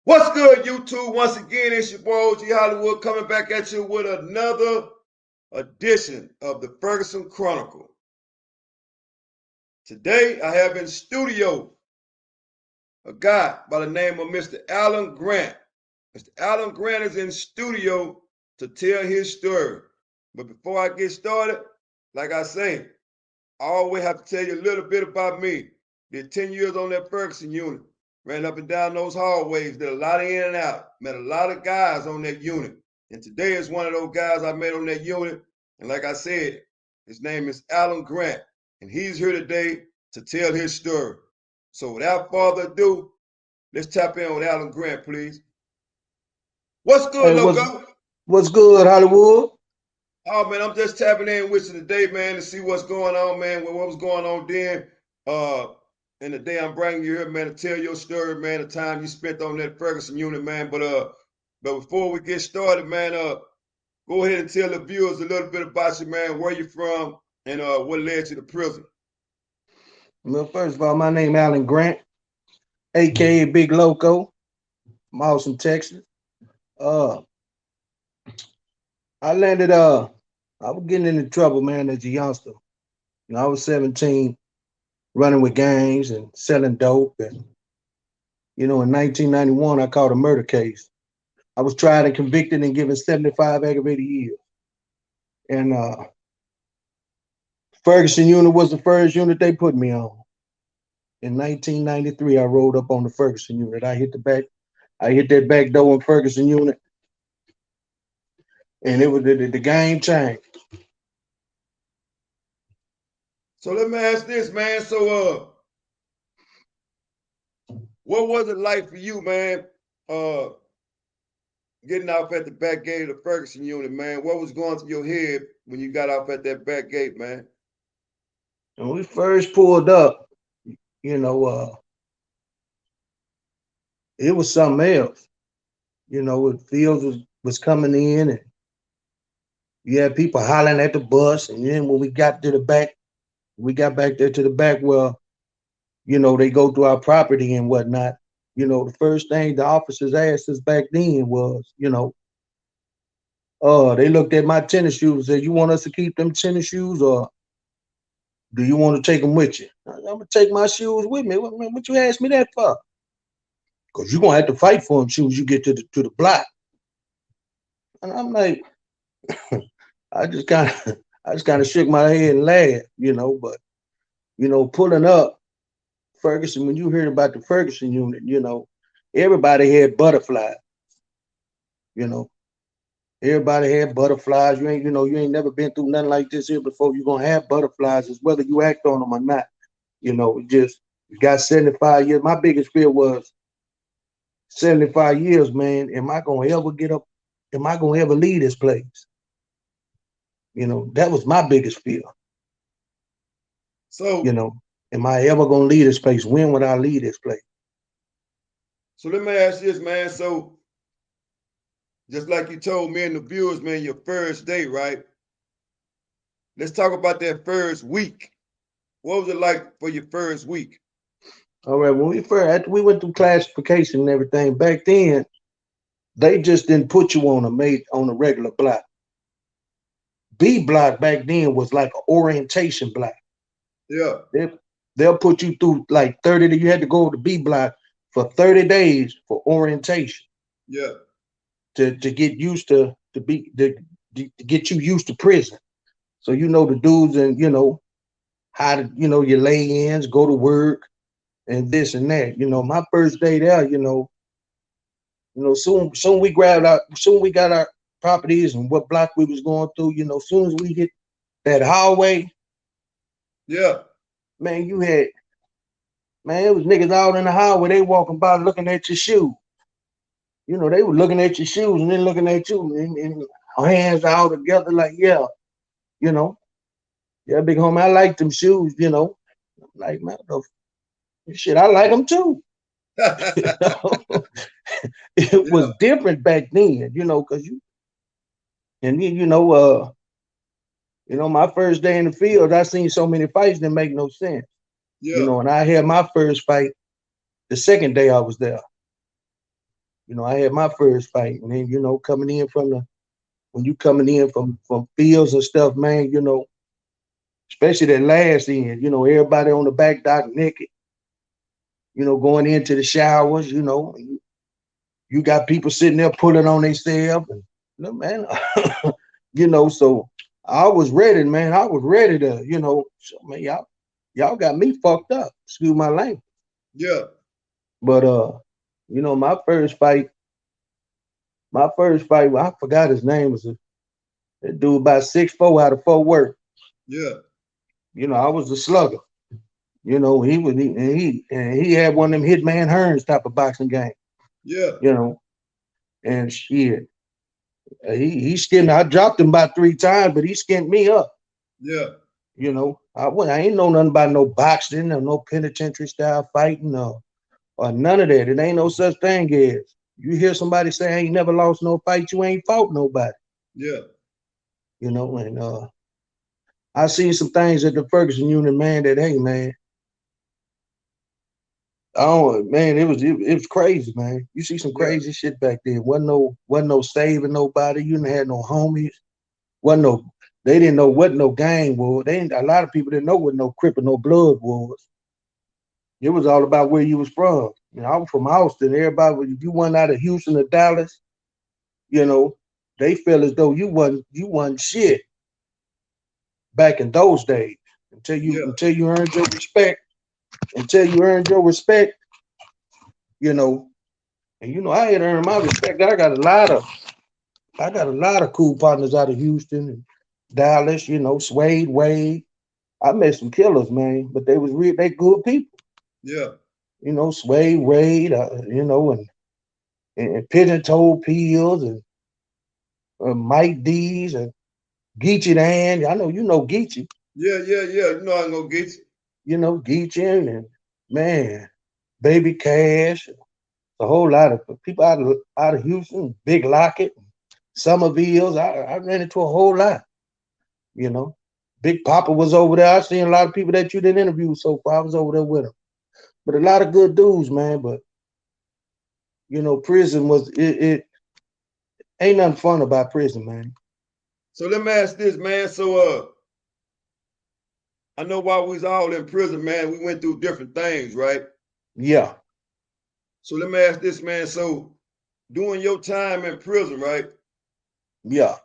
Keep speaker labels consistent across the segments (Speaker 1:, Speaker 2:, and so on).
Speaker 1: What's good, YouTube? Once again, it's your boy OG Hollywood coming back at you with another edition of the Ferguson Chronicle. Today, I have in studio a guy by the name of Mr. Alan Grant. Mr. Alan Grant is in studio to tell his story. But before I get started, like I say, I always have to tell you a little bit about me. Did 10 years on that Ferguson unit. Ran up and down those hallways, did a lot of in and out, met a lot of guys on that unit. And today is one of those guys I met on that unit. And like I said, his name is Alan Grant. And he's here today to tell his story. So without further ado, let's tap in with Alan Grant, please. What's good,
Speaker 2: Hey,
Speaker 1: Loco?
Speaker 2: what's good, Hollywood?
Speaker 1: Oh, man, I'm just tapping in with you today, man, to see what's going on, man, what was going on then. And the day I'm bringing you here, man, to tell your story, man, the time you spent on that Ferguson unit, man. But before we get started, man, go ahead and tell the viewers a little bit about you, man, where you from, and what led you to prison.
Speaker 2: Well, first of all, my name is Alan Grant, aka Big Loco. I'm Austin, Texas. I landed I was getting into trouble, man, as a youngster. You know, I was 17, running with gangs and selling dope. And, you know, in 1991, I caught a murder case. I was tried and convicted and given 75 aggravated years. And Ferguson Unit was the first unit they put me on. In 1993, I rolled up on the Ferguson Unit. I hit that back door in Ferguson Unit, and it was the game changed.
Speaker 1: So let me ask this, man. So what was it like for you, man, getting off at the back gate of the Ferguson Unit, man? What was going through your head when you got off at that back gate, man?
Speaker 2: When we first pulled up, you know, it was something else. You know, Fields was coming in, and you had people hollering at the bus. And then when we got to the back, we got back there to the back where, you know, they go through our property and whatnot. You know, the first thing the officers asked us back then was, you know, they looked at my tennis shoes and said, "You want us to keep them tennis shoes, or do you want to take them with you?" I'm gonna take my shoes with me. What you asked me that for? Because you're gonna have to fight for them shoes you get to the block. And I'm like, I just kind of shook my head and laughed, you know. But you know, pulling up Ferguson, when you heard about the Ferguson Unit, you know, everybody had butterflies. You know, everybody had butterflies. You ain't never been through nothing like this here before. You're gonna have butterflies, it's whether you act on them or not. You know, you got 75 years. My biggest fear was 75 years, man. Am I gonna ever get up? Am I gonna ever leave this place? You know, that was my biggest fear.
Speaker 1: So,
Speaker 2: you know, am I ever gonna leave this place? When would I leave this place?
Speaker 1: So let me ask you this, man. So just like you told me and the viewers, man, your first day, right? Let's talk about that first week. What was it like for your first week?
Speaker 2: All right, when after we went through classification and everything, back then, they just didn't put you on a regular block. B block back then was like an orientation block.
Speaker 1: Yeah.
Speaker 2: They'll put you through like 30. You had to go to B block for 30 days for orientation.
Speaker 1: Yeah.
Speaker 2: To get used to get you used to prison. So you know the dudes, and you know how to, you know, your lay-ins, go to work, and this and that. You know, my first day there, you know, soon we got our properties and what block we was going through. You know, soon as we hit that hallway,
Speaker 1: yeah,
Speaker 2: man, it was niggas out in the hallway. They walking by looking at your shoes. You know, they were looking at your shoes and then looking at you, and our hands all together like, yeah, you know, yeah, big homie, I like them shoes, you know. I'm like, man, shit, I like them too. You know? It was different back then, you know, because my first day in the field, I seen so many fights that make no sense.
Speaker 1: Yeah.
Speaker 2: And I had my first fight the second day I was there. I had my first fight, and then coming in when you coming in from fields and stuff, man, especially that last end, everybody on the back dock naked, going into the showers, you got people sitting there pulling on themselves, and man, so I was ready, man. I was ready to, so man, y'all got me fucked up. Excuse my language.
Speaker 1: Yeah.
Speaker 2: But my first fight, well, I forgot his name, was that dude about 6'4" out of Fort Worth.
Speaker 1: Yeah.
Speaker 2: I was a slugger. He had one of them Hitman Hearns type of boxing game.
Speaker 1: Yeah.
Speaker 2: And shit, he skinned. I dropped him about 3 times, but he skinned me up.
Speaker 1: Yeah.
Speaker 2: I ain't know nothing about no boxing or no penitentiary style fighting or none of that. It ain't no such thing as you hear somebody say I ain't never lost no fight, you ain't fought nobody.
Speaker 1: Yeah.
Speaker 2: And I seen some things at the Ferguson Unit, man, that hey man. Oh man, it was crazy, man. You see some crazy shit back there. Wasn't no saving nobody. You didn't have no homies. They didn't know what no gang was. A lot of people didn't know what no Crip or no Blood was. It was all about where you was from. I was from Austin. Everybody, if you went out of Houston or Dallas, they felt as though you wasn't shit back in those days until you earned your respect. Until you earned your respect, and I had earned my respect. I got a lot of cool partners out of Houston and Dallas. Swade, Wade. I met some killers, man, but they good people.
Speaker 1: Yeah.
Speaker 2: Swade, Wade, and Pigeon Toe Peels and Mike D's and Geechee Dan. I know Geechee.
Speaker 1: Yeah. You know I know Geechee.
Speaker 2: Geechee and man, Baby Cash. A whole lot of people out of Houston, Big Lockett, Somerville's. I ran into a whole lot. Big Papa was over there. I seen a lot of people that you didn't interview so far. I was over there with him. But a lot of good dudes, man. But prison was it ain't nothing fun about prison, man.
Speaker 1: So let me ask this, man. So I know while we was all in prison, man, we went through different things, right?
Speaker 2: Yeah.
Speaker 1: So let me ask this, man. So during your time in prison, right?
Speaker 2: Yeah.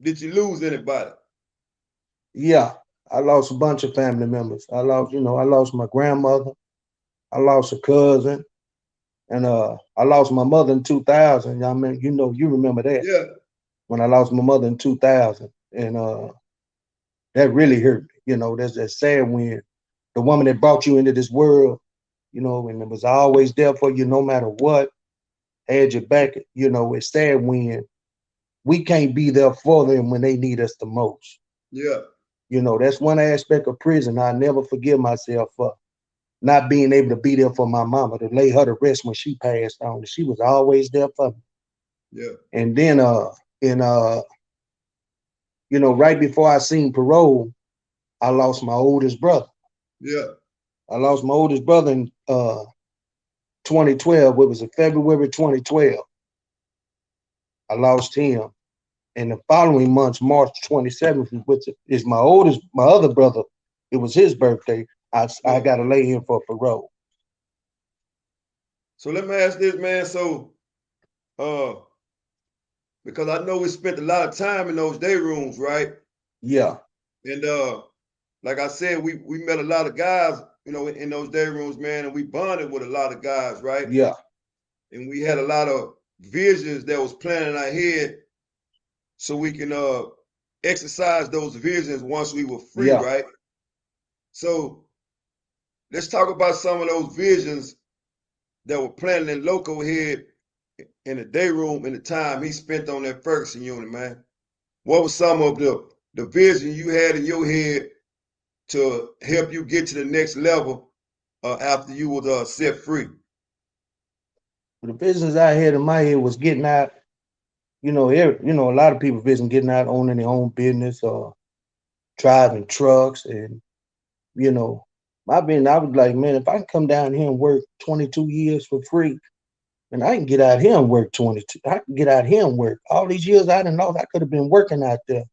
Speaker 1: Did you lose anybody?
Speaker 2: Yeah. I lost a bunch of family members. I lost my grandmother. I lost a cousin. And I lost my mother in 2000. I mean, you remember that.
Speaker 1: Yeah.
Speaker 2: When I lost my mother in 2000. And that really hurt me. That's that sad when the woman that brought you into this world, and it was always there for you no matter what, had your back, it's sad when we can't be there for them when they need us the most.
Speaker 1: Yeah.
Speaker 2: That's one aspect of prison I never forgive myself for. Not being able to be there for my mama, to lay her to rest when she passed on. She was always there for me.
Speaker 1: Yeah.
Speaker 2: And then right before I seen parole, I lost my oldest brother.
Speaker 1: Yeah.
Speaker 2: I lost my oldest brother in 2012. It was in February 2012. I lost him. And the following month, March 27th, which is my other brother, it was his birthday. I got to lay in for parole.
Speaker 1: So let me ask this, man. So, because I know we spent a lot of time in those day rooms, right?
Speaker 2: Yeah.
Speaker 1: And like I said, we met a lot of guys, in those day rooms, man, and we bonded with a lot of guys, right?
Speaker 2: Yeah.
Speaker 1: And we had a lot of visions that was planted in our head so we can exercise those visions once we were free, right? So let's talk about some of those visions that were planted in Loco head in the day room in the time he spent on that Ferguson unit, man. What was some of the vision you had in your head to help you get to the next level after you was set free?
Speaker 2: The business I had in my head was getting out. A lot of people vision getting out, owning their own business, or driving trucks, and you know, I was like, man, if I can come down here and work 22 years for free, and I can get out here and work 22. I can get out here and work. All these years I didn't know I could have been working out there.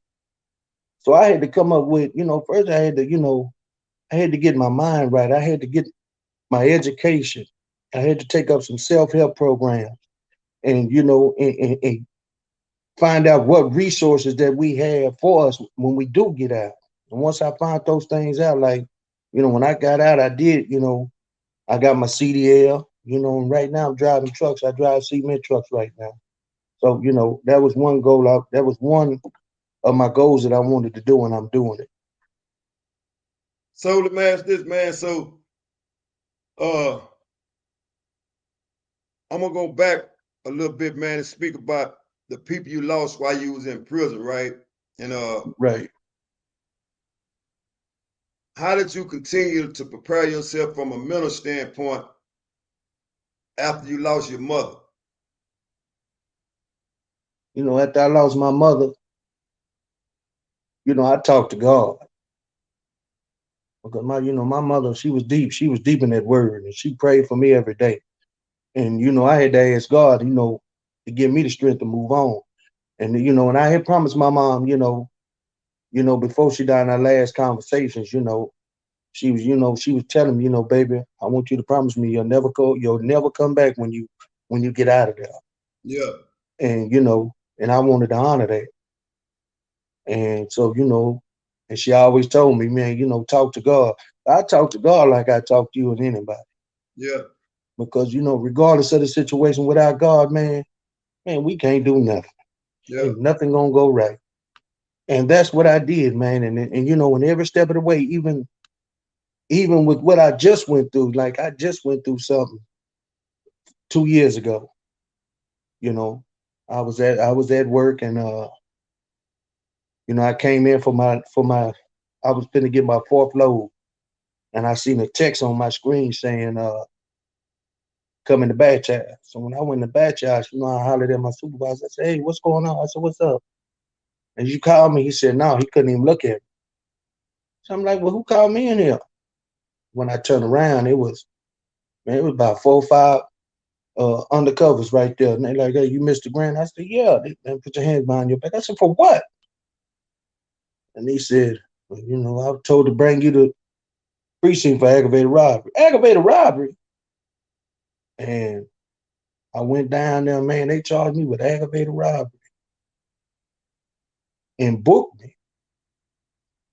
Speaker 2: So I had to come up with, first I had to, I had to get my mind right. I had to get my education. I had to take up some self-help programs and, and find out what resources that we have for us when we do get out. And once I found those things out, like, when I got out, I did, I got my CDL, and right now I'm driving trucks. I drive cement trucks right now. So, that was one goal. That was one of my goals that I wanted to do, and I'm doing it.
Speaker 1: So let me ask this, man. So I'm gonna go back a little bit, man, and speak about the people you lost while you was in prison, right? And
Speaker 2: Right.
Speaker 1: how did you continue to prepare yourself from a mental standpoint after you lost your mother?
Speaker 2: After I lost my mother, I talked to God. Because my mother, she was deep. She was deep in that word, and she prayed for me every day. And I had to ask God, to give me the strength to move on. And and I had promised my mom, before she died in our last conversations, she was telling me, baby, I want you to promise me you'll never come back when you get out of there.
Speaker 1: Yeah.
Speaker 2: And and I wanted to honor that. And so, and she always told me, man, talk to God. I talk to God like I talk to you and anybody.
Speaker 1: Yeah.
Speaker 2: Because, regardless of the situation without God, man, we can't do nothing.
Speaker 1: Yeah.
Speaker 2: Ain't nothing gonna go right. And that's what I did, man. And in every step of the way, even with what I just went through, like I just went through something 2 years ago. You know, I was at work, and I came in for my I was finna get my fourth load, and I seen a text on my screen saying come in the batch house. So when I went in the batch house, I hollered at my supervisor. I said, hey, what's going on? I said, what's up? And you called me. He said, no, he couldn't even look at me. So I'm like, well, who called me in here? When I turned around, it was about 4 or 5 undercovers right there. And they like, hey, you Mr. Grant? I said, yeah. They put your hands behind your back. I said, for what? And he said, well, I was told to bring you to precinct for aggravated robbery. Aggravated robbery? And I went down there, man. They charged me with aggravated robbery and booked me.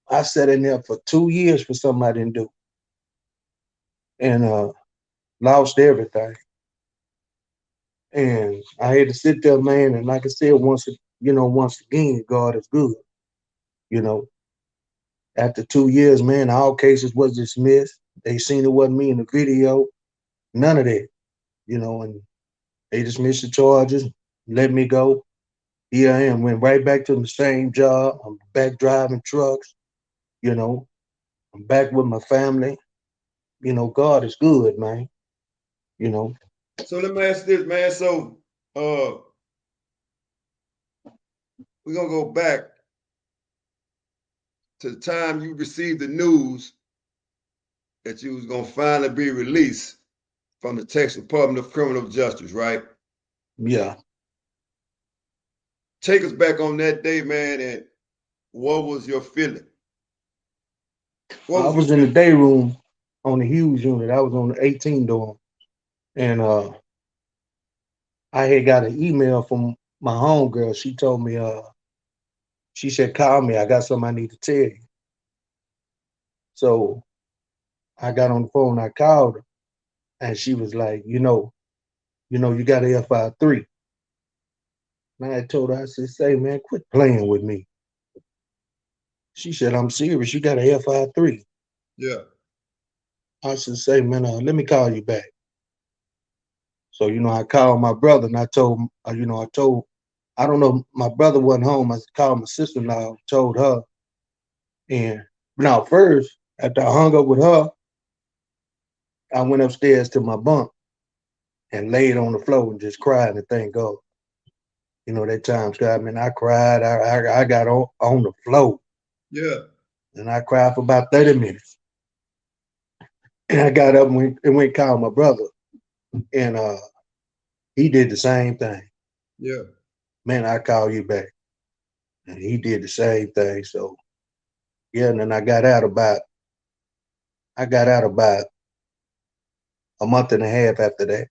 Speaker 2: I sat in there for 2 years for something I didn't do, and lost everything. And I had to sit there, man. And like I said, once again, God is good. You know, after 2 years, man, all cases was dismissed. They seen it wasn't me in the video, none of that. And they dismissed the charges, let me go. Here I am, went right back to the same job. I'm back driving trucks. You know, I'm back with my family. God is good, man. You know.
Speaker 1: So let me ask this, man. So we're gonna go back to the time you received the news that you was gonna finally be released from the Texas Department of Criminal Justice, right?
Speaker 2: Yeah.
Speaker 1: Take us back on that day, man, and what was your feeling? What
Speaker 2: I
Speaker 1: was your
Speaker 2: was in the
Speaker 1: feeling?
Speaker 2: Dayroom on the Hughes unit. I was on the 18 dorm. And I had got an email from my homegirl. She told me, she said, call me. I got something I need to tell you. So I got on the phone, I called her, and she was like, you got a FI3. And I told her, I said, say, man, quit playing with me. She said, I'm serious. You got a FI3.
Speaker 1: Yeah.
Speaker 2: I said, say, man, let me call you back. So, I called my brother, and I told him, I don't know, my brother wasn't home. I called my sister-in-law, told her. And now first, after I hung up with her, I went upstairs to my bunk and laid on the floor and just cried and thank God. That time, Scott, man, I cried. I got on the floor.
Speaker 1: Yeah.
Speaker 2: And I cried for about 30 minutes. And I got up and went call my brother. And he did the same thing.
Speaker 1: Yeah.
Speaker 2: Man, I call you back. And he did the same thing. So yeah, and then I got out about a month and a half after that.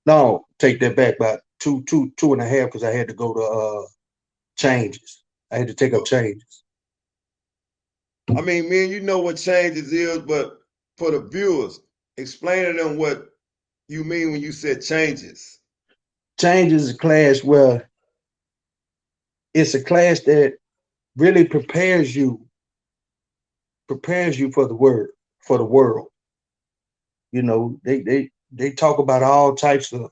Speaker 2: No, take that back, about two and a half, because I had to go to changes. I had to take up changes.
Speaker 1: I mean, man, you know what changes is, but for the viewers, explain to them what you mean when you said changes.
Speaker 2: Changes is a class where it's a class that really prepares you for the world. You know, they talk about all types of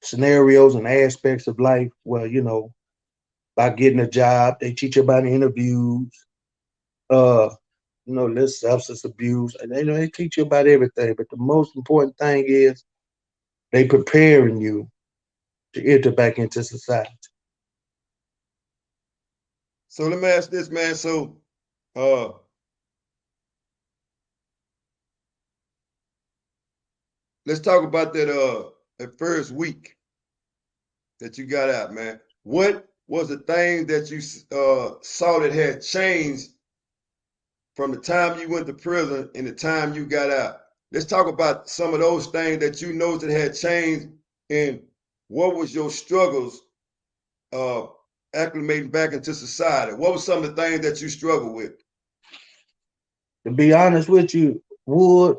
Speaker 2: scenarios and aspects of life. Well, you know, about getting a job, they teach you about interviews, uh, you know, less substance abuse, and they teach you about everything. But the most important thing is they preparing you to enter back into society.
Speaker 1: So let me ask this, man. So uh let's talk about that first week that you got out, man. What was the thing that you saw that had changed from the time you went to prison and the time you got out? Let's talk about some of those things that you know that had changed, and what was your struggles uh acclimating back into society? What was some of the things that you struggled with?
Speaker 2: To be honest with you, Wood,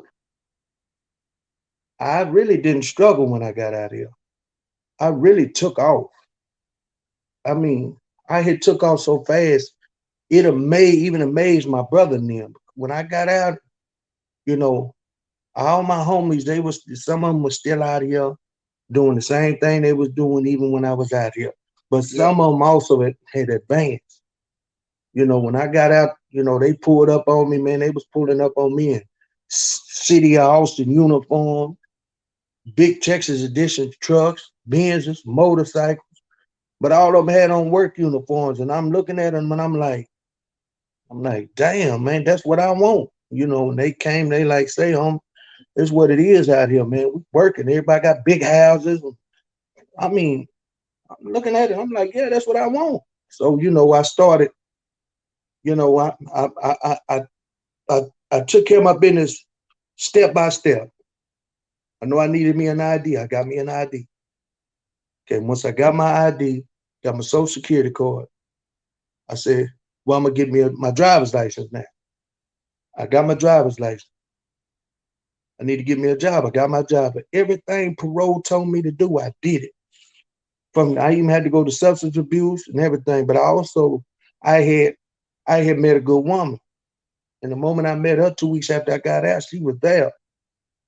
Speaker 2: I really didn't struggle when I got out here. I really took off. I mean, I had took off so fast, even amazed my brother and them. When I got out, you know, all my homies, some of them were still out here doing the same thing they was doing even when I was out here. But
Speaker 1: Yeah.
Speaker 2: some of them also had advanced. You know, when I got out, you know, they pulled up on me, man. They was pulling up on me in City of Austin uniform, big Texas edition trucks, Benzes, motorcycles, but all of them had on work uniforms. And I'm looking at them and I'm like, damn, man, that's what I want. You know, when they came, they like, say, it's what it is out here, man. We working. Everybody got big houses. I mean, I'm looking at it. I'm like, yeah, that's what I want. So, you know, I started, you know, I took care of my business step by step. I know I needed me an ID. I got me an ID. Okay, once I got my ID, got my social security card, I said, well, I'm gonna get me my driver's license now. I got my driver's license. I need to get me a job. I got my job. But everything parole told me to do, I did it. I even had to go to substance abuse and everything. But I had I had met a good woman. And the moment I met her 2 weeks after I got out, she was there.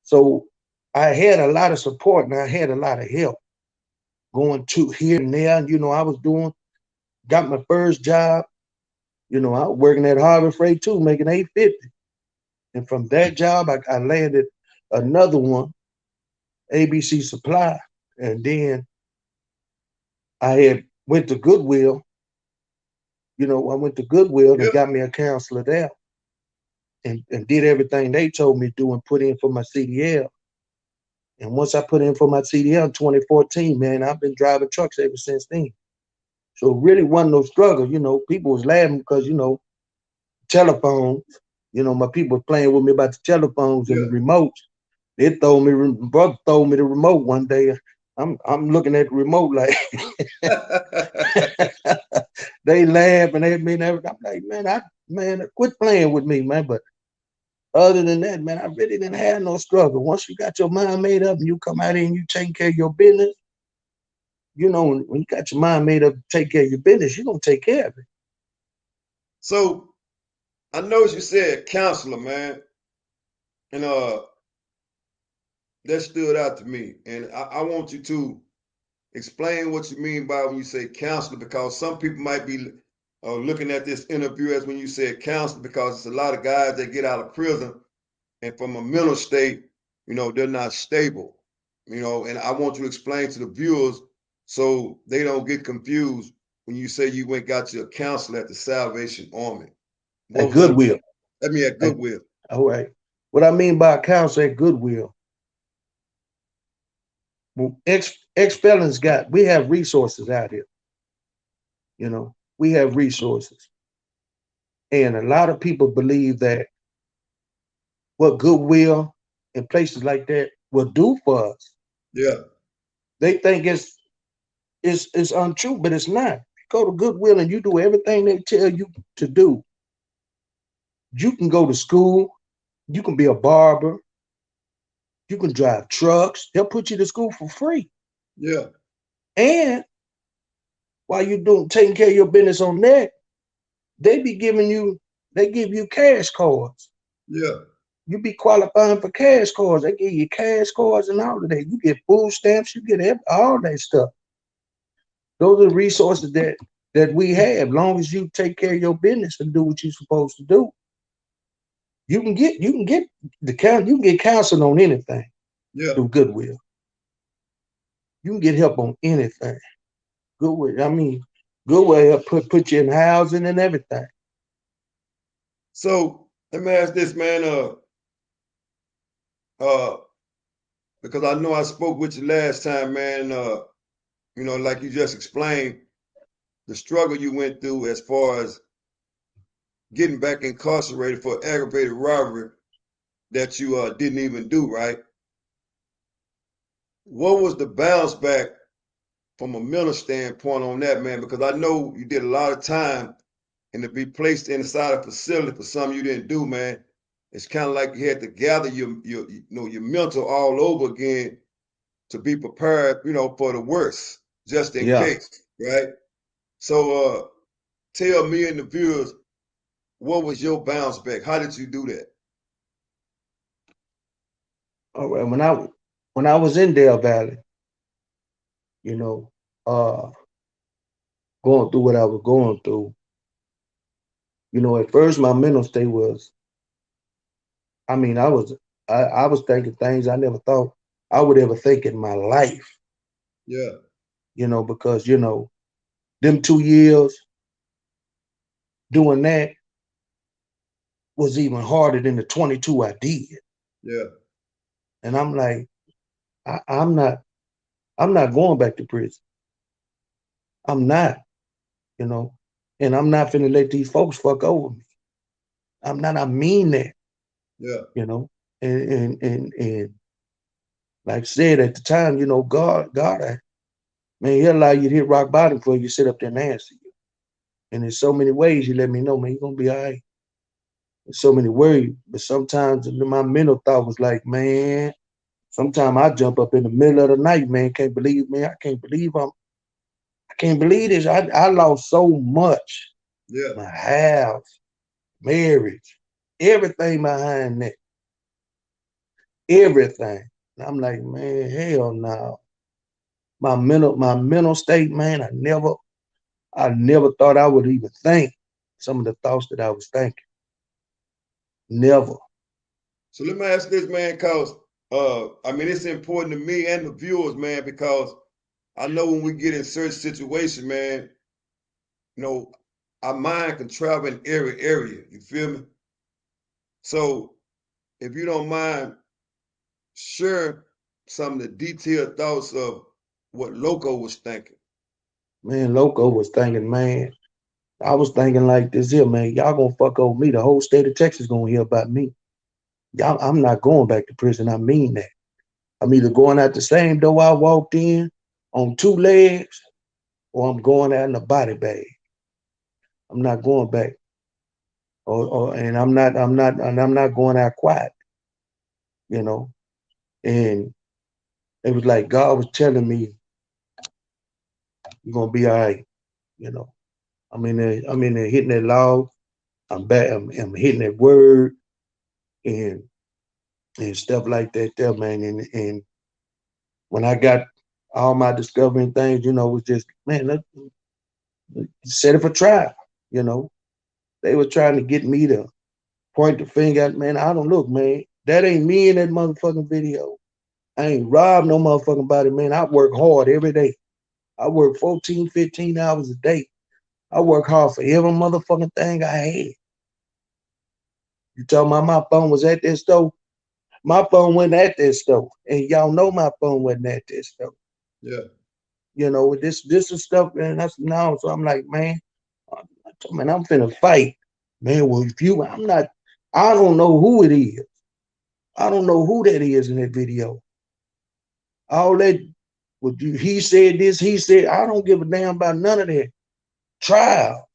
Speaker 2: So I had a lot of support and I had a lot of help going to here and there. You know, got my first job. You know, I was working at Harvard Freight too, making $850. And from that job, I landed another one, ABC Supply. And then I had went to Goodwill. You know, I went to Goodwill and
Speaker 1: Yep.
Speaker 2: got me a counselor there and did everything they told me to do and put in for my CDL. And once I put in for my CDL in 2014, man, I've been driving trucks ever since then. So it really wasn't no struggle. You know, people was laughing because, you know, telephones, you know, my people were playing with me about the telephones and the
Speaker 1: Yeah.
Speaker 2: remotes. Brother told me the remote one day. I'm looking at the remote like they laughing at me and everything. I'm like, man, quit playing with me, man. But other than that, man, I really didn't have no struggle. Once you got your mind made up and you come out here and you taking care of your business, you know, when you got your mind made up to take care of your business, you're gonna take care of it.
Speaker 1: So I know you said counselor, man, and that stood out to me. And I want you to explain what you mean by when you say counselor, because some people might be looking at this interview as when you said counselor, because it's a lot of guys that get out of prison and from a mental state, you know, they're not stable, you know, and I want you to explain to the viewers so they don't get confused when you say you went got your counselor at the Salvation Army. What
Speaker 2: at
Speaker 1: was that?
Speaker 2: Goodwill.
Speaker 1: Let me at Goodwill.
Speaker 2: All right. What I mean by accounts at Goodwill, ex-felons we have resources out here. You know, we have resources. And a lot of people believe that what Goodwill and places like that will do for us.
Speaker 1: Yeah.
Speaker 2: They think it's untrue, but it's not. You go to Goodwill and you do everything they tell you to do. You can go to school, you can be a barber, you can drive trucks. They'll put you to school for free.
Speaker 1: Yeah.
Speaker 2: And while you're taking care of your business on that, they give you cash cards.
Speaker 1: Yeah.
Speaker 2: You be qualifying for cash cards. They give you cash cards and all of that. You get food stamps, you get all that stuff. Those are the resources that we have. Long as you take care of your business and do what you're supposed to do, you can get counseling on anything.
Speaker 1: Yeah.
Speaker 2: Through Goodwill. You can get help on anything. Goodwill. I mean, Goodwill put you in housing and everything.
Speaker 1: So let me ask this, man. Because I know I spoke with you last time, man. You know, like you just explained, the struggle you went through as far as getting back incarcerated for aggravated robbery that you didn't even do, right? What was the bounce back from a mental standpoint on that, man? Because I know you did a lot of time, and to be placed inside a facility for something you didn't do, man, it's kind of like you had to gather your mental all over again to be prepared, you know, for the worst, just in case, right? So tell me and the viewers, what was your bounce back? How did you do that?
Speaker 2: All right. When I was in Dale Valley, you know, going through what I was going through, you know, at first my mental state was, I mean, I was thinking things I never thought I would ever think in my life.
Speaker 1: Yeah.
Speaker 2: You know, because, you know, them 2 years doing that was even harder than the 22 I did.
Speaker 1: Yeah.
Speaker 2: And I'm like, I'm not going back to prison. I'm not, you know, and I'm not finna let these folks fuck over me. I'm not, I mean that.
Speaker 1: Yeah.
Speaker 2: You know, and like I said at the time, you know, God, man, he'll allow you to hit rock bottom before you sit up there and answer you. And in so many ways, you let me know, man, you're gonna be all right. In so many words, but sometimes my mental thought was like, man, sometimes I jump up in the middle of the night, man, can't believe, man, I can't believe this. I lost so much.
Speaker 1: Yeah.
Speaker 2: My house, marriage, everything behind that. Everything. And I'm like, man, hell no. My mental state, man, I never thought I would even think some of the thoughts that I was thinking. Never.
Speaker 1: So let me ask this, man, because I mean it's important to me and the viewers, man, because I know when we get in certain situations, man, you know, our mind can travel in every area. You feel me? So if you don't mind, share some of the detailed thoughts of what Loco was thinking.
Speaker 2: Man, Loco was thinking, man, I was thinking like this here, man, y'all gonna fuck over me. The whole state of Texas gonna hear about me. I'm not going back to prison. I mean that. I'm either going out the same door I walked in on 2 legs, or I'm going out in a body bag. I'm not going back. And I'm not going out quiet, you know. And it was like God was telling me, you're gonna be all right, you know. I'm in there hitting that log. I'm back, I'm hitting that word and stuff like that there, man. And when I got all my discovering things, you know, it was just, man, let's set it for trial, you know. They were trying to get me to point the finger at, man. I don't look, man. That ain't me in that motherfucking video. I ain't robbed no motherfucking body, man. I work hard every day. I work 14, 15 hours a day. I work hard for every motherfucking thing I had. You talking about my phone was at that store? My phone wasn't at that store. And y'all know my phone wasn't at that store.
Speaker 1: Yeah.
Speaker 2: You know, this is stuff, man. That's now. So I'm like, man, I'm finna fight. Man, well, if you I'm not, I don't know who it is. I don't know who that is in that video. All that he said this, he said, I don't give a damn about none of that. Trial.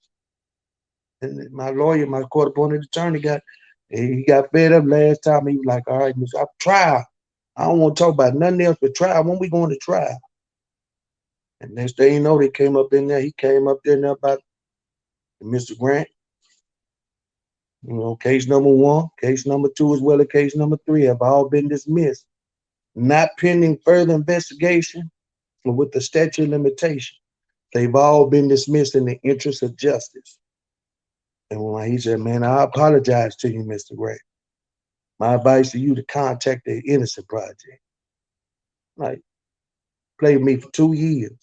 Speaker 2: And my lawyer, my court appointed attorney he got fed up last time. He was like, all right, Miss, trial. I don't want to talk about nothing else but trial. When we going to trial? And next thing you know, they came up in there. He came up there now about Mr. Grant. You know, case number 1, case number 2, as well as case number 3 have all been dismissed. Not pending further investigation with the statute of limitation. They've all been dismissed in the interest of justice. And when he said, man, I apologize to you, Mr. Grant. My advice to you to contact the Innocent Project. Like, played with me for 2 years.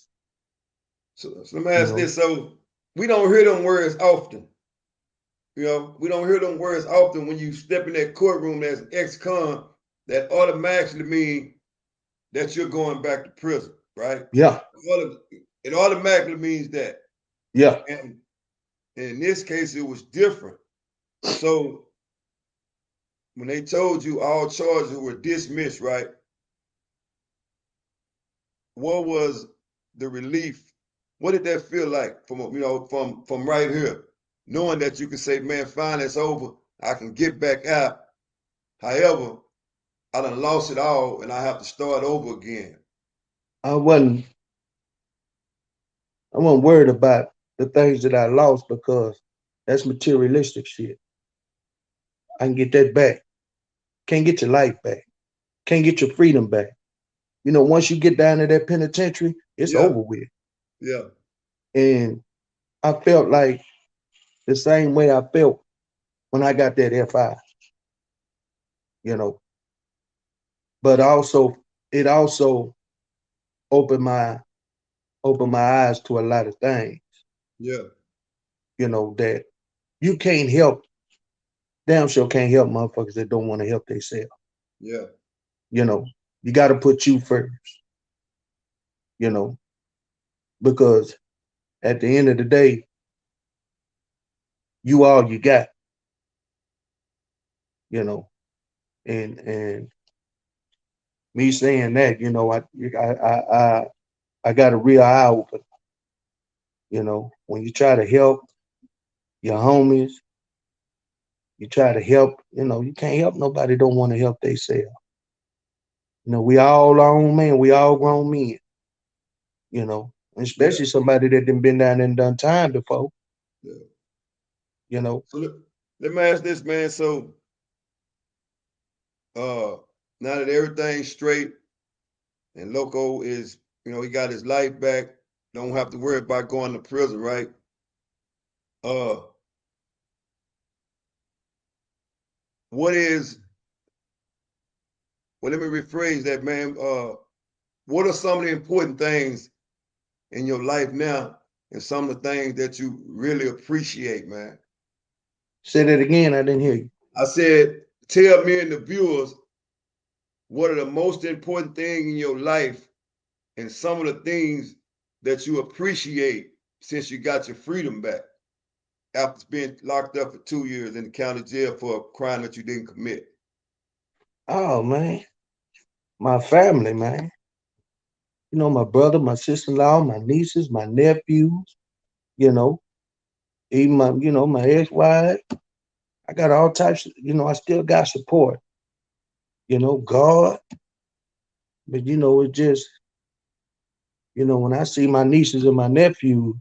Speaker 1: So let me ask this. So we don't hear them words often. You know, we don't hear them words often when you step in that courtroom as an ex-con. That automatically means that you're going back to prison, right?
Speaker 2: Yeah.
Speaker 1: It automatically means that.
Speaker 2: Yeah.
Speaker 1: And in this case, it was different. So when they told you all charges were dismissed, right? What was the relief? What did that feel like from right here, knowing that you can say, man, fine, it's over. I can get back out. However, I done lost it all and I have to start over again.
Speaker 2: I wasn't worried about the things that I lost because that's materialistic shit. I can get that back. Can't get your life back. Can't get your freedom back. You know, once you get down to that penitentiary, it's over with.
Speaker 1: Yeah.
Speaker 2: And I felt like the same way I felt when I got that FI. You know. But it also opened my eyes to a lot of things.
Speaker 1: Yeah.
Speaker 2: You know, that you can't help, damn sure can't help motherfuckers that don't want to help themselves.
Speaker 1: Yeah.
Speaker 2: You know, you got to put you first. You know, because at the end of the day, you all you got. You know, and me saying that, you know, I got a real eye open. You know, when you try to help your homies, you try to help, you know, you can't help nobody don't want to help themselves. You know, we all our own man, we all grown men. You know, especially somebody that done been down and done time before.
Speaker 1: Yeah.
Speaker 2: You know.
Speaker 1: So let me ask this, man. So now that everything's straight and Loco is, you know, he got his life back, don't have to worry about going to prison, right? What is, well, let me rephrase that, man. What are some of the important things in your life now and some of the things that you really appreciate, man?
Speaker 2: Say that again, I didn't hear you.
Speaker 1: I said, tell me and the viewers what are the most important things in your life and some of the things that you appreciate since you got your freedom back after being locked up for 2 years in the county jail for a crime that you didn't commit.
Speaker 2: Oh man, my family, man. You know, my brother, my sister-in-law, my nieces, my nephews, you know, even my ex-wife. I got all types of, you know, I still got support. You know, God. But you know, it just, you know, when I see my nieces and my nephews,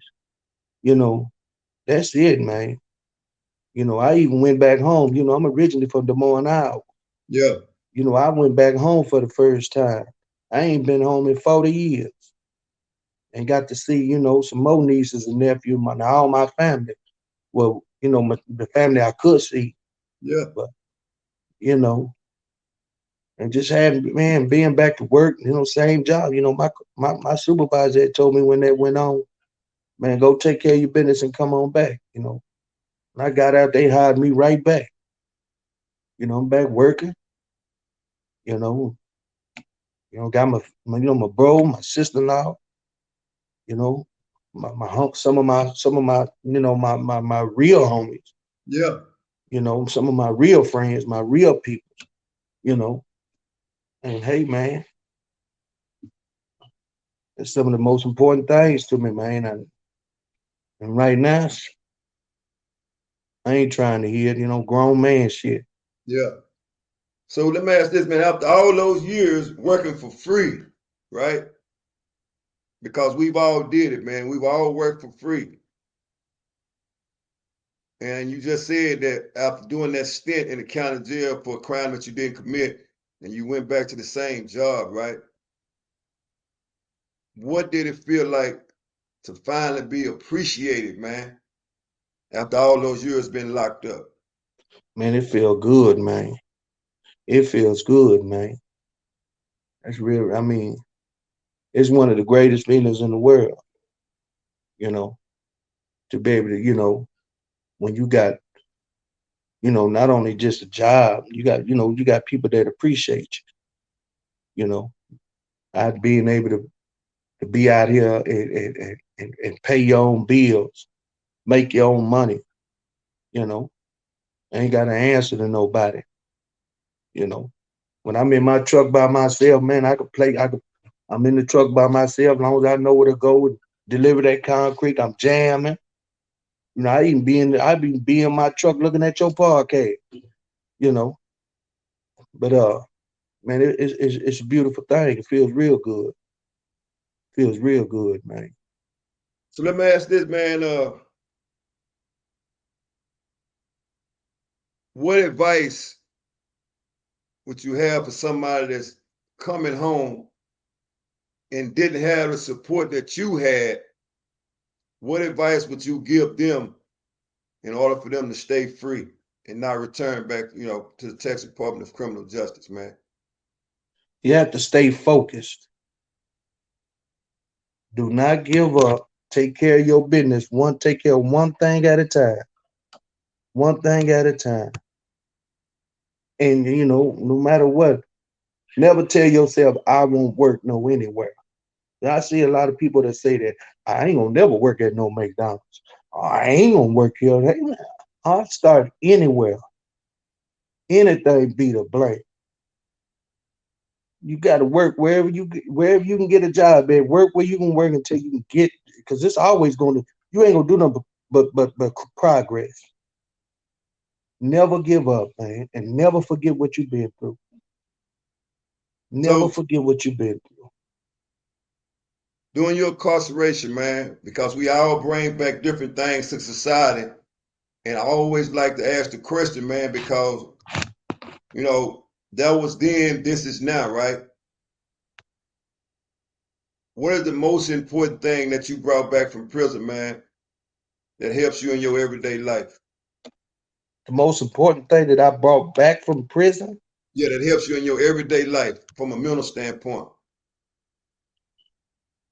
Speaker 2: you know, that's it, man. You know, I even went back home. You know, I'm originally from Des Moines, Iowa.
Speaker 1: Yeah.
Speaker 2: You know, I went back home for the first time. I ain't been home in 40 years. And got to see, you know, some more nieces and nephews, all my family. Well, you know, the family I could see.
Speaker 1: Yeah.
Speaker 2: But, you know, and just having, man, being back to work, you know, same job. You know, my supervisor had told me when that went on, man, go take care of your business and come on back, you know. And I got out, they hired me right back. I'm back working. You know, got my bro, my sister-in-law. You know, some of my my real homies.
Speaker 1: Yeah.
Speaker 2: Some of my real friends, my real people. You know, and hey, man, it's some of the most important things to me, man. And right now, I ain't trying to hear grown man shit.
Speaker 1: Yeah. So let me ask this, man. After all those years working for free, right? Because we've all did it, man. We've all worked for free. And you just said that after doing that stint in the county jail for a crime that you didn't commit, and you went back to the same job, right? What did it feel like to finally be appreciated, man, after all those years being locked up?
Speaker 2: Man, it feel good, man. It feels good, man. That's real. I mean, it's one of the greatest feelings in the world, you know, to be able to, when you got, not only just a job, you got people that appreciate you, I'd being able to be out here and pay your own bills, make your own money, you know, ain't got to answer to nobody, you know. When I'm in my truck by myself, man, I'm in the truck by myself, as long as I know where to go and deliver that concrete, I'm jamming. I be in my truck looking at your podcast, you know. But man, it's a beautiful thing. It feels real good. Feels real good, man.
Speaker 1: So let me ask this, man. What advice would you have for somebody that's coming home and didn't have the support that you had? What advice would you give them in order for them to stay free and not return back, to the Texas Department of Criminal Justice, man?
Speaker 2: You have to stay focused. Do not give up. Take care of your business. Take care of one thing at a time. One thing at a time. And no matter what, never tell yourself I won't work no anywhere. I see a lot of people that say that I ain't gonna never work at no McDonald's. I ain't gonna work here. Hey, man, I'll start anywhere. Anything beat a blank. You got to work wherever you can get a job at. Work where you can work until you can get, because it's always going to. You ain't gonna do nothing but progress. Never give up, man, and never forget what you've been through. Never
Speaker 1: So
Speaker 2: forget what you've been through.
Speaker 1: during your incarceration, man, because we all bring back different things to society, and I always like to ask the question, man, because that was then, this is now, right? What is the most important thing that you brought back from prison, man, that helps you in your everyday life?
Speaker 2: The most important thing that I brought back from prison,
Speaker 1: Yeah, that helps you in your everyday life from a mental standpoint.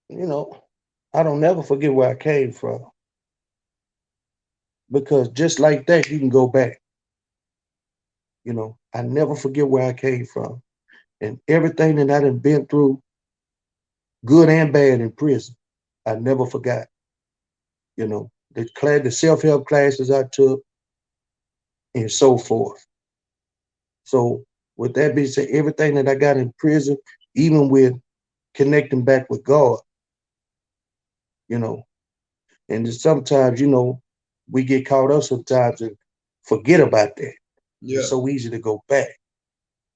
Speaker 2: you know, I don't never forget where I came from, because just like that, you can go back. I never forget where I came from, and everything that I done been through, good and bad, in prison, I never forgot. The self-help classes I took, and so forth. So with that being said, everything that I got in prison, even with connecting back with God, you know, and sometimes, we get caught up sometimes and forget about that. It's
Speaker 1: Yeah.
Speaker 2: so easy to go back,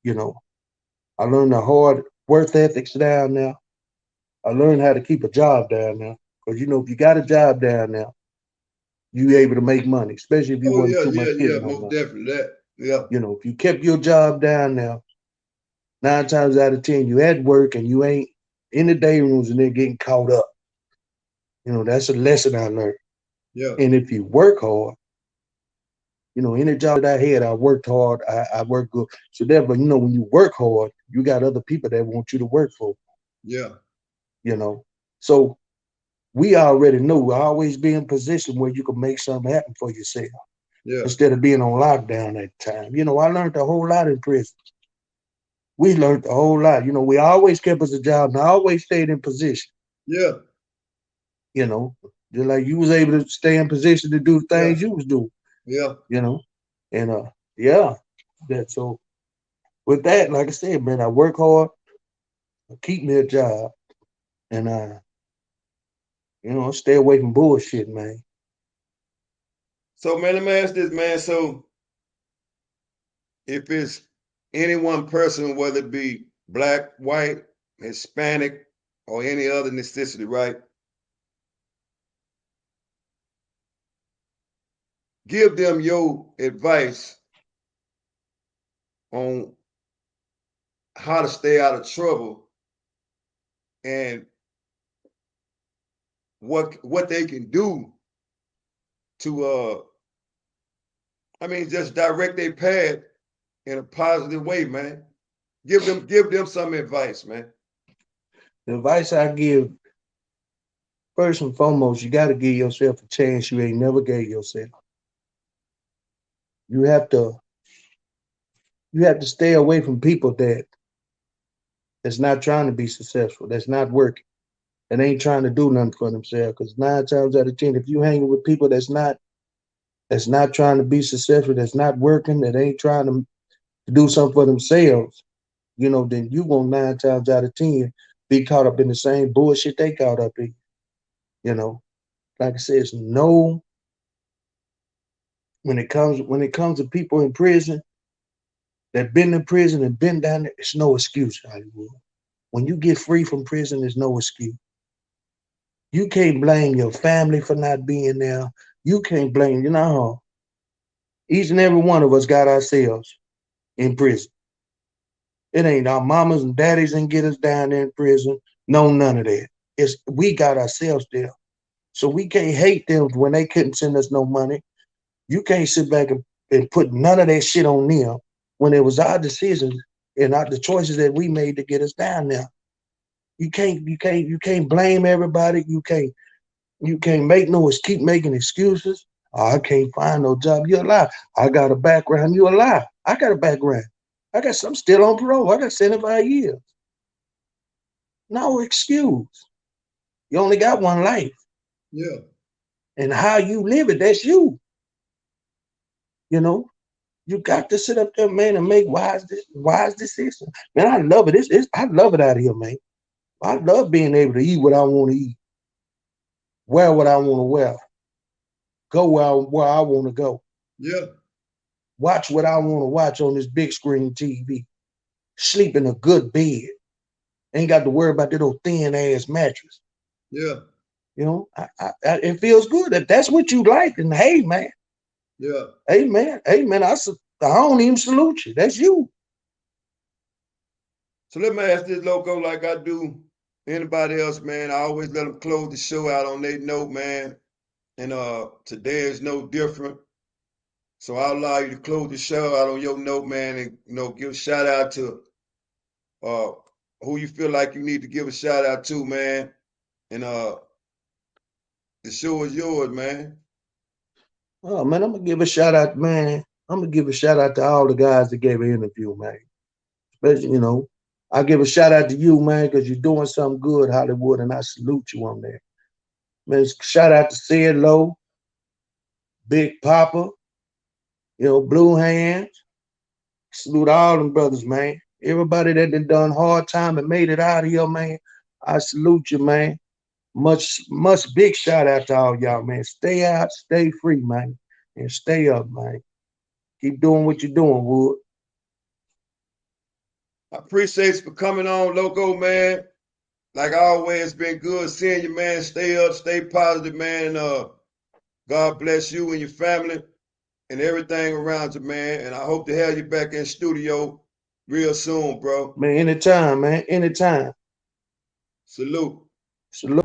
Speaker 2: you know. I learned the hard work ethics down now. I learned how to keep a job down now. Because if you got a job down now, you able to make money, especially if you
Speaker 1: Oh
Speaker 2: wasn't
Speaker 1: yeah,
Speaker 2: too
Speaker 1: yeah,
Speaker 2: much
Speaker 1: yeah,
Speaker 2: getting no
Speaker 1: most
Speaker 2: money.
Speaker 1: definitely that. Yeah.
Speaker 2: If you kept your job down now, 9 times out of 10, you at work and you ain't in the day rooms and they're getting caught up. That's a lesson I learned.
Speaker 1: Yeah.
Speaker 2: And if you work hard, any job that I had, I worked hard, I worked good. So therefore, when you work hard, you got other people that want you to work for,
Speaker 1: Yeah.
Speaker 2: you know. So we already know, we always be in a position where you can make something happen for yourself. instead of being on lockdown at the time. You know, I learned a whole lot in prison. We learned a whole lot. You know, we always kept us a job and I always stayed in position.
Speaker 1: Yeah.
Speaker 2: You know, just like you was able to stay in position to do things you was doing.
Speaker 1: Yeah.
Speaker 2: You know, and yeah, that so with that, like I said, man, I work hard, I keep me a job, and you know, stay away from bullshit, man.
Speaker 1: So man, let me ask this, man. So if it's any one person, whether it be black, white, Hispanic, or any other necessity, right? Give them your advice on how to stay out of trouble and what they can do to just direct their path in a positive way, man. Give them some advice, man.
Speaker 2: The advice I give, first and foremost, you got to give yourself a chance you ain't never gave yourself. You have to stay away from people that's not trying to be successful, that's not working, that ain't trying to do nothing for themselves. Because 9 times out of 10, if you hanging with people that's not trying to be successful, that's not working, that ain't trying to do something for themselves, you know, then you won't 9 times out of 10 be caught up in the same bullshit they caught up in. You know, like I said, it's no, when it comes to people in prison that been in prison and been down there, it's no excuse, Hollywood. When you get free from prison, there's no excuse. You can't blame your family for not being there. You can't blame, you know, each and every one of us got ourselves in prison. It ain't our mamas and daddies and get us down there in prison. No, none of that. It's we got ourselves there. So we can't hate them when they couldn't send us no money. You can't sit back and put none of that shit on them when it was our decisions and the choices that we made to get us down there. You can't blame everybody. You can't make keep making excuses. Oh, I can't find no job. You're a lie. I got a background. You're a lie. I got a background. I'm still on parole. I got 75 years. No excuse. You only got one life.
Speaker 1: Yeah.
Speaker 2: And how you live it, that's you. You know, you got to sit up there, man, and make wise decisions. Man, I love it. I love it out here, man. I love being able to eat what I want to eat, wear what I want to wear, go where I want to go.
Speaker 1: Yeah.
Speaker 2: Watch what I want to watch on this big screen TV. Sleep in a good bed. Ain't got to worry about that old thin ass mattress.
Speaker 1: Yeah.
Speaker 2: You know, it feels good. If that's what you like, then hey, man.
Speaker 1: Yeah.
Speaker 2: Hey, man. I don't even salute you. That's you.
Speaker 1: So let me ask this, Loco, like I do anybody else, man. I always let them close the show out on their note, man. And today is no different. So I'll allow you to close the show out on your note, man, and give a shout out to who you feel like you need to give a shout out to, man. And the show is yours, man.
Speaker 2: Oh, man, I'm going to give a shout out, man. I'm going to give a shout out to all the guys that gave an interview, man. Especially, I give a shout out to you, man, because you're doing something good, Hollywood, and I salute you on that. Man, shout out to Sid Lowe, Big Papa, Blue Hands. Salute all them brothers, man. Everybody that done hard time and made it out of here, man. I salute you, man. Much big shout out to all y'all, man. Stay out, stay free, man. And stay up, man. Keep doing what you're doing, Wood.
Speaker 1: I appreciate you for coming on, Loco, man. Like always, been good seeing you, man. Stay up, stay positive, man. God bless you and your family and everything around you, man. And I hope to have you back in studio real soon, bro.
Speaker 2: Man, anytime, man. Anytime.
Speaker 1: Salute.
Speaker 2: Salute.